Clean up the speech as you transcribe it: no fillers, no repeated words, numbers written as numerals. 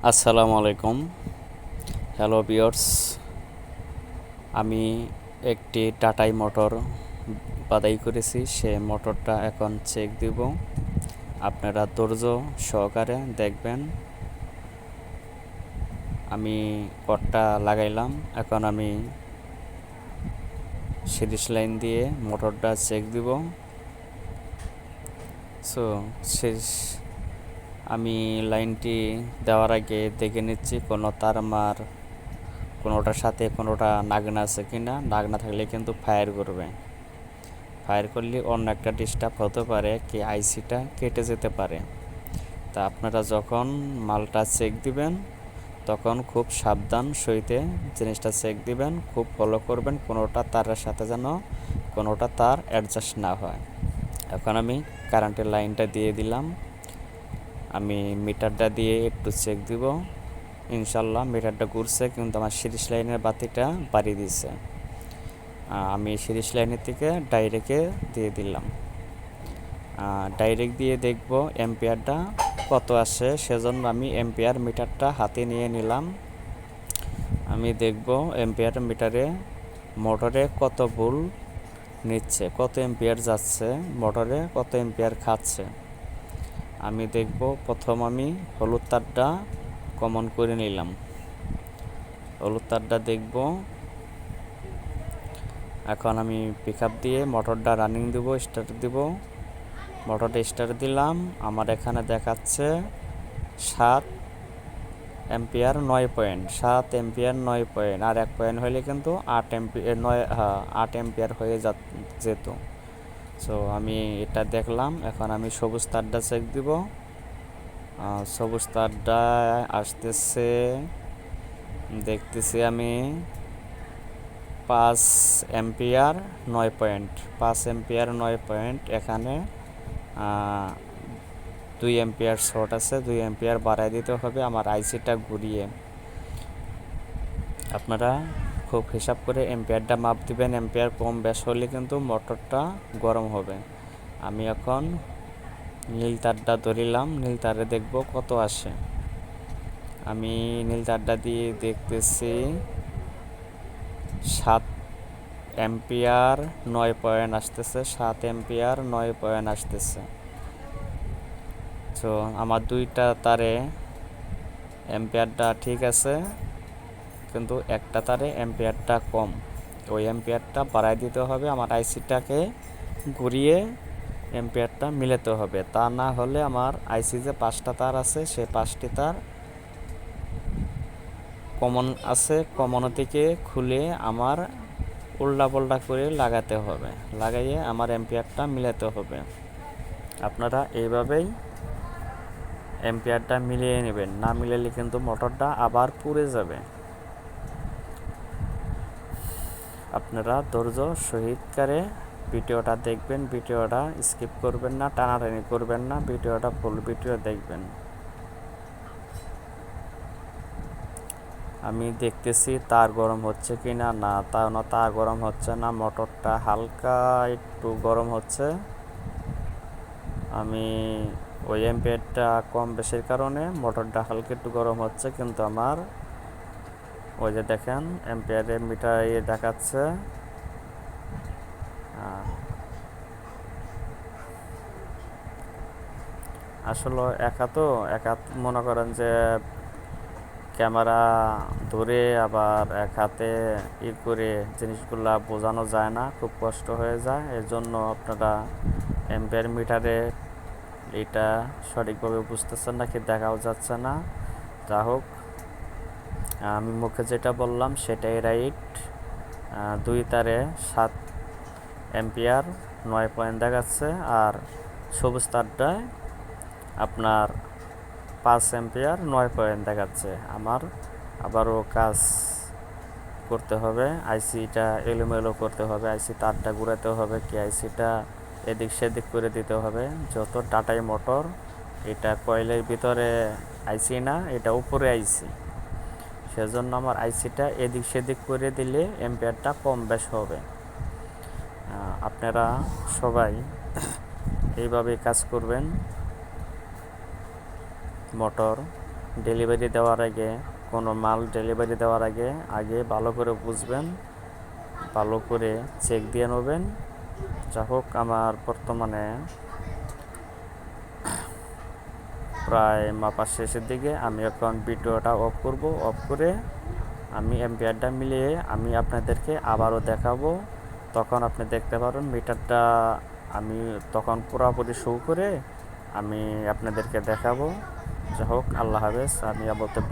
আসসালামু আলাইকুম। Hello viewers, আমি একটি টাটাই মোটর বাদাই করেছি। সে মোটরটা এখন চেক দিব। আপনারা ধৈর্য সহকারে দেখবেন। আমি কর্ডটা লাগাইলাম। এখন আমি সিরিজ লাইন দিয়ে মোটরটা চেক দিব। সো আমি লাইনটি দেওয়ার আগে দেখে নিচ্ছি কোনো তার আমার কোনোটার সাথে কোনোটা নাগনা আছে কিনা। নাগনা থাকলে কিন্তু ফায়ার করবে। ফায়ার করলে অন্য একটা ডিস্টার্ব হতে পারে, কি আইসিটা কেটে যেতে পারে। তা আপনারা যখন মালটা চেক দিবেন তখন খুব সাবধান সহিতে জিনিসটা চেক দিবেন, খুব ফলো করবেন, কোনোটা তারের সাথে যেন কোনোটা তার অ্যাডজাস্ট না হয়। এখন আমি কারেন্টের লাইনটা দিয়ে দিলাম। আমি মিটারটা দিয়ে একটু চেক দিব। ইনশাল্লাহ মিটারটা ঘুরছে, কিন্তু আমার সিরিজ লাইনের বাতিটা বাড়িয়ে দিচ্ছে। আমি সিরিজ লাইনের থেকে ডাইরেক্টে দিয়ে দিলাম। ডাইরেক্ট দিয়ে দেখব এম্পিয়ারটা কত আসে, সেজন্য আমি এম্পিয়ার মিটারটা হাতে নিয়ে নিলাম। আমি দেখব এম্পিয়ার মিটারে মোটরে কত ভোল্ট নিচ্ছে, কত এম্পিয়ার যাচ্ছে, মোটরে কত এম্পিয়ার খাচ্ছে। আমি দেখব প্রথম আমি হলুদ তারটা কমন করে নিলাম। হলুদ তারটা দেখব। এখন আমি পিকআপ দিয়ে মোটরটা রানিং দেব, স্টার্ট দেব। মোটরটা স্টার্ট দিলাম। আমার এখানে দেখাচ্ছে 7 এম্পিয়ার 9 পয়েন্ট, 7 এম্পিয়ার 9 পয়েন্ট, আর 1 পয়েন্ট হলে কিন্তু 8 এম্পিয়ার 9, হ্যাঁ 8 এম্পিয়ার হয়ে যেত। সো আমি এটা দেখলাম। এখন আমি সবুজ তারটা চেক দিব। সবুজ তারটা আসতেছে, দেখতেছি আমি 5 এম্পিয়ার 9 পয়েন্ট, 5 এম্পিয়ার 9 পয়েন্ট। এখানে 2 এম্পিয়ার শর্ট আছে, 2 এম্পিয়ার বাড়ায় দিতে হবে আমার আইসিটা ঘুরিয়ে। আপনারা খুব হিসাব করে এম্পিয়ারটা মাপ দিবেন। এম্পিয়ার কম বেশ হলে কিন্তু মোটরটা গরম হবে। আমি এখন নীল তারটা ধরিলাম, নীল তারে দেখব কত আসে। আমি নীল তারটা দিয়ে দেখতেছি 7 এম্পিয়ার 9 পয়েন্ট আসতেছে, 7 এম্পিয়ার 9 পয়েন্ট আসতেছে। তো আমার দুইটা তারে এম্পিয়ারটা ঠিক আছে, কিন্তু একটা তারে এম্পিয়ারটা কম। ওই এম্পিয়ারটা বাড়াই দিতে হবে, আমার আইসিটাকে ঘুরিয়ে এম্পিয়ারটা মিলাতে হবে। তা না হলে আমার আইসি যে 5টা তার আছে, সে 5টি তার কমন আছে, কমন থেকে খুলে আমার উল্টা পাল্টা করে লাগাতে হবে, লাগাইয়ে আমার এম্পিয়ারটা মিলাতে হবে। আপনারা এইভাবেই এম্পিয়ারটা মিলিয়ে নেবেন, না মিলালে কিন্তু মোটরটা আবার পুড়ে যাবে। আপনারা ধৈর্য সহিতকারে ভিডিওটা দেখবেন, ভিডিওটা স্কিপ করবেন না, টানাটানি করবেন না, ভিডিওটা ফুল ভিডিও দেখবেন। আমি দেখতেছি তার গরম হচ্ছে কি না। না, তার গরম হচ্ছে না, মোটরটা হালকা একটু গরম হচ্ছে। আমি ওই এম্পিয়ারটা কম বেশির কারণে মোটরটা হালকা একটু গরম হচ্ছে, কিন্তু আমার ওই যে দেখেন এম্পিয়ারের মিটারে দেখাচ্ছে আসলে একা মনে করেন যে ক্যামেরা ধরে আবার এক হাতে করে জিনিসগুলা বোঝানো যায় না, খুব কষ্ট হয়ে যায়। এর জন্য আপনারা এম্পিয়ার মিটারে এটা সঠিকভাবে বুঝতেছেন না, কি দেখাও যাচ্ছে না। যা হোক, আমি মুখে যেটা বললাম সেটাই রাইট। 2 তারে 7 এম্পিয়ার 9 পয়েন্ট দেখাচ্ছে, আর সবুজ তারটায় আপনার 5 এম্পিয়ার 9 পয়েন্ট দেখাচ্ছে। আমার আবারও কাজ করতে হবে, আইসিটা এলোমেলো করতে হবে, আইসি তারটা ঘুরাতে হবে, কি আইসিটা এদিক সেদিক করে দিতে হবে। যত টাটাই মোটর, এটা কয়েলের ভিতরে আইসি না, এটা উপরে আইসি। সেজন্য আমার আইসিটা এদিক সেদিক করে দিলে এম্পিয়ারটা কম বেশ হবে। আপনারা সবাই এইভাবে কাজ করবেন। মোটর ডেলিভারি দেওয়ার আগে, কোনো মাল ডেলিভারি দেওয়ার আগে আগে ভালো করে বুঝবেন, ভালো করে চেক দিয়ে নেবেন। যা হোক, আমার বর্তমানে প্রায় মাপার শেষের দিকে। আমি এখন ভিডিওটা অফ করব, অফ করে আমি অ্যাম্পিয়ারটা মিলিয়ে আমি আপনাদেরকে আবারও দেখাবো। তখন আপনি দেখতে পারবেন মিটারটা আমি তখন পুরোপুরি শো করে আমি আপনাদেরকে দেখাবো। যা হোক, আল্লাহ হাফেজ। আমি আপাতত